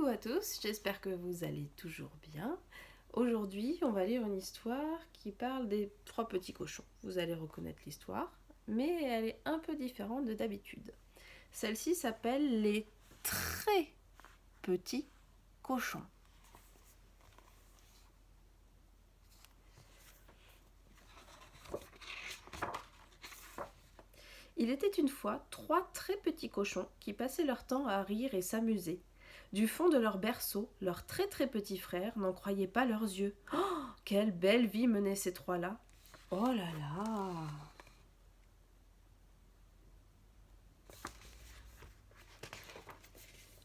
Coucou à tous, j'espère que vous allez toujours bien. Aujourd'hui, on va lire une histoire qui parle des trois petits cochons. Vous allez reconnaître l'histoire, mais elle est un peu différente de d'habitude. Celle-ci s'appelle Les très petits cochons. Il était une fois trois très petits cochons qui passaient leur temps à rire et s'amuser. Du fond de leur berceau, leurs très très petits frères n'en croyaient pas leurs yeux. Oh, quelle belle vie menaient ces trois-là! Oh là là!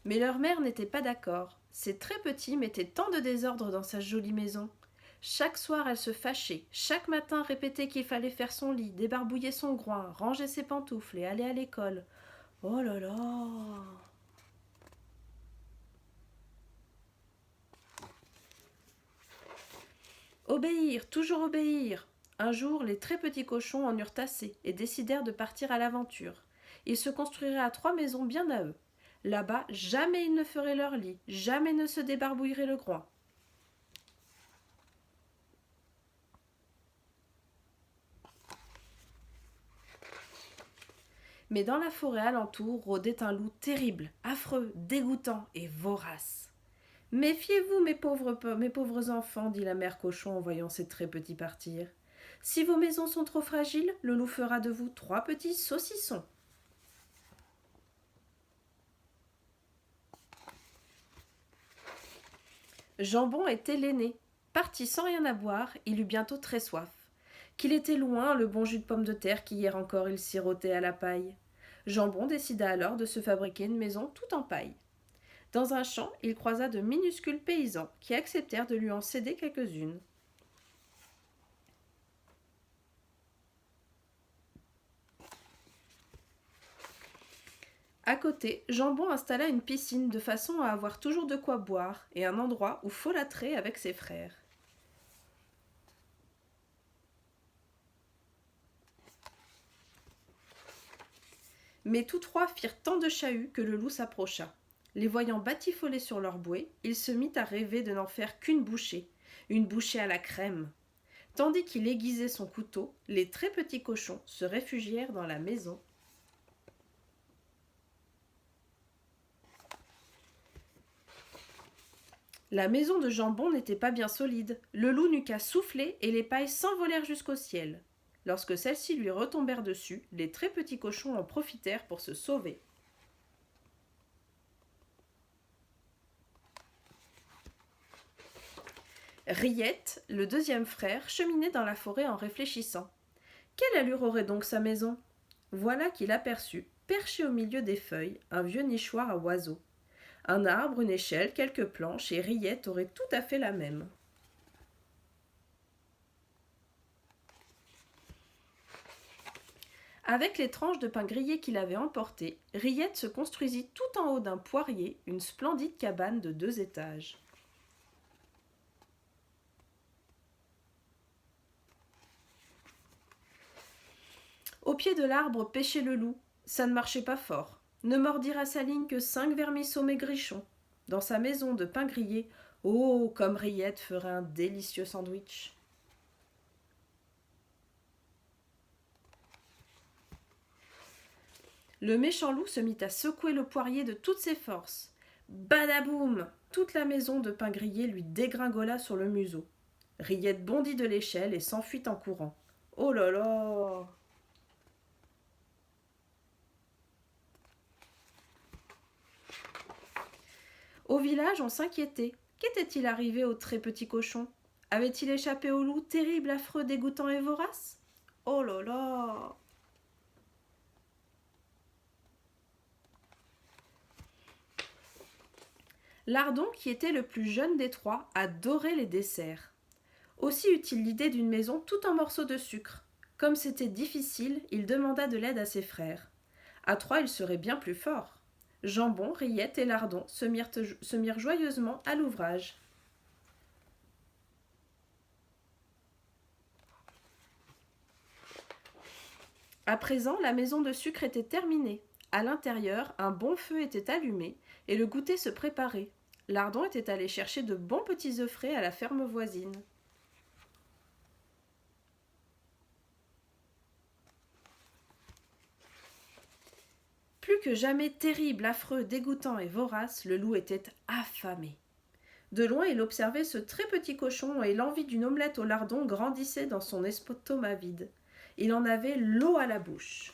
Mais leur mère n'était pas d'accord. Ces très petits mettaient tant de désordre dans sa jolie maison. Chaque soir, elle se fâchait. Chaque matin, répétait qu'il fallait faire son lit, débarbouiller son groin, ranger ses pantoufles et aller à l'école. Oh là là! Obéir, toujours obéir. Un jour, les très petits cochons en eurent assez et décidèrent de partir à l'aventure. Ils se construiraient à trois maisons bien à eux. Là-bas, jamais ils ne feraient leur lit, jamais ne se débarbouilleraient le groin. Mais dans la forêt alentour rôdait un loup terrible, affreux, dégoûtant et vorace. Méfiez-vous, mes pauvres enfants, dit la mère cochon en voyant ses très petits partir. Si vos maisons sont trop fragiles, le loup fera de vous trois petits saucissons. Jambon était l'aîné. Parti sans rien à boire, il eut bientôt très soif. Qu'il était loin le bon jus de pomme de terre qu'hier encore il sirotait à la paille. Jambon décida alors de se fabriquer une maison tout en paille. Dans un champ, il croisa de minuscules paysans qui acceptèrent de lui en céder quelques-unes. À côté, Jambon installa une piscine de façon à avoir toujours de quoi boire et un endroit où folâtrer avec ses frères. Mais tous trois firent tant de chahuts que le loup s'approcha. Les voyant batifoler sur leur bouée, il se mit à rêver de n'en faire qu'une bouchée à la crème. Tandis qu'il aiguisait son couteau, les très petits cochons se réfugièrent dans la maison. La maison de Jambon n'était pas bien solide. Le loup n'eut qu'à souffler et les pailles s'envolèrent jusqu'au ciel. Lorsque celles-ci lui retombèrent dessus, les très petits cochons en profitèrent pour se sauver. Riette, le deuxième frère, cheminait dans la forêt en réfléchissant. Quelle allure aurait donc sa maison? Voilà qu'il aperçut, perché au milieu des feuilles, un vieux nichoir à oiseaux. Un arbre, une échelle, quelques planches, et Riette aurait tout à fait la même. Avec les tranches de pain grillé qu'il avait emportées, Riette se construisit tout en haut d'un poirier une splendide cabane de 2 étages. Au pied de l'arbre pêchait le loup. Ça ne marchait pas fort. Ne mordirent à sa ligne que 5 vermisseaux maigrichons. Dans sa maison de pain grillé, oh, comme Riette ferait un délicieux sandwich. Le méchant loup se mit à secouer le poirier de toutes ses forces. Badaboum! Toute la maison de pain grillé lui dégringola sur le museau. Riette bondit de l'échelle et s'enfuit en courant. Oh là là! Au village, on s'inquiétait. Qu'était-il arrivé au très petit cochon? Avait-il échappé au loup terrible, affreux, dégoûtant et vorace? Oh là là! Lardon, qui était le plus jeune des trois, adorait les desserts. Aussi eut-il l'idée d'une maison tout en morceaux de sucre. Comme c'était difficile, il demanda de l'aide à ses frères. À trois, ils seraient bien plus forts. Jambon, Riette et Lardon se mirent joyeusement à l'ouvrage. À présent, la maison de sucre était terminée. À l'intérieur, un bon feu était allumé et le goûter se préparait. Lardon était allé chercher de bons petits œufs frais à la ferme voisine. Plus que jamais terrible, affreux, dégoûtant et vorace, le loup était affamé. De loin, il observait ce très petit cochon et l'envie d'une omelette au lardon grandissait dans son estomac vide. Il en avait l'eau à la bouche.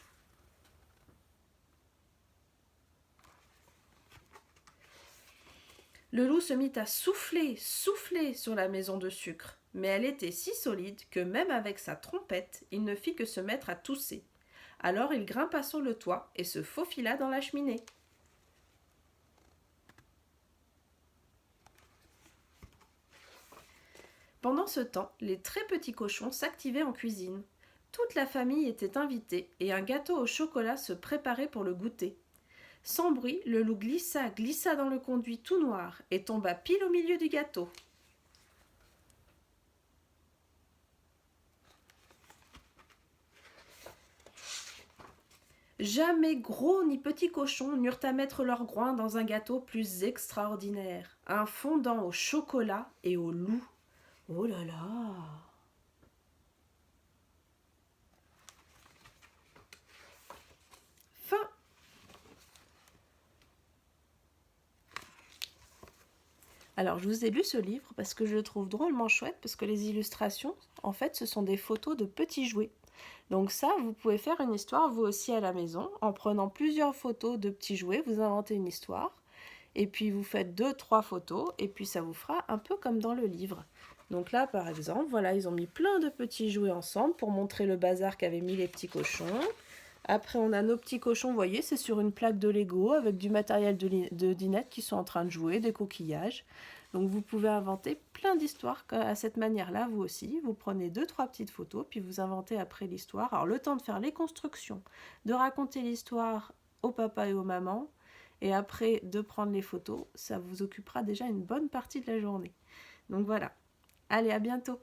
Le loup se mit à souffler, souffler sur la maison de sucre, mais elle était si solide que même avec sa trompette, il ne fit que se mettre à tousser. Alors il grimpa sur le toit et se faufila dans la cheminée. Pendant ce temps, les très petits cochons s'activaient en cuisine. Toute la famille était invitée et un gâteau au chocolat se préparait pour le goûter. Sans bruit, le loup glissa dans le conduit tout noir et tomba pile au milieu du gâteau. Jamais gros ni petits cochons n'eurent à mettre leur groin dans un gâteau plus extraordinaire, un fondant au chocolat et au loup. Oh là là! Fin. Alors, je vous ai lu ce livre parce que je le trouve drôlement chouette, parce que les illustrations, en fait, ce sont des photos de petits jouets. Donc ça, vous pouvez faire une histoire vous aussi à la maison, en prenant plusieurs photos de petits jouets, vous inventez une histoire, et puis vous faites 2-3 photos, et puis ça vous fera un peu comme dans le livre. Donc là, par exemple, voilà, ils ont mis plein de petits jouets ensemble pour montrer le bazar qu'avaient mis les petits cochons. Après, on a nos petits cochons, vous voyez, c'est sur une plaque de Lego avec du matériel de dinette qui sont en train de jouer, des coquillages. Donc vous pouvez inventer plein d'histoires à cette manière-là, vous aussi. Vous prenez 2-3 petites photos, puis vous inventez après l'histoire. Alors le temps de faire les constructions, de raconter l'histoire au papa et aux mamans, et après de prendre les photos, ça vous occupera déjà une bonne partie de la journée. Donc voilà. Allez, à bientôt!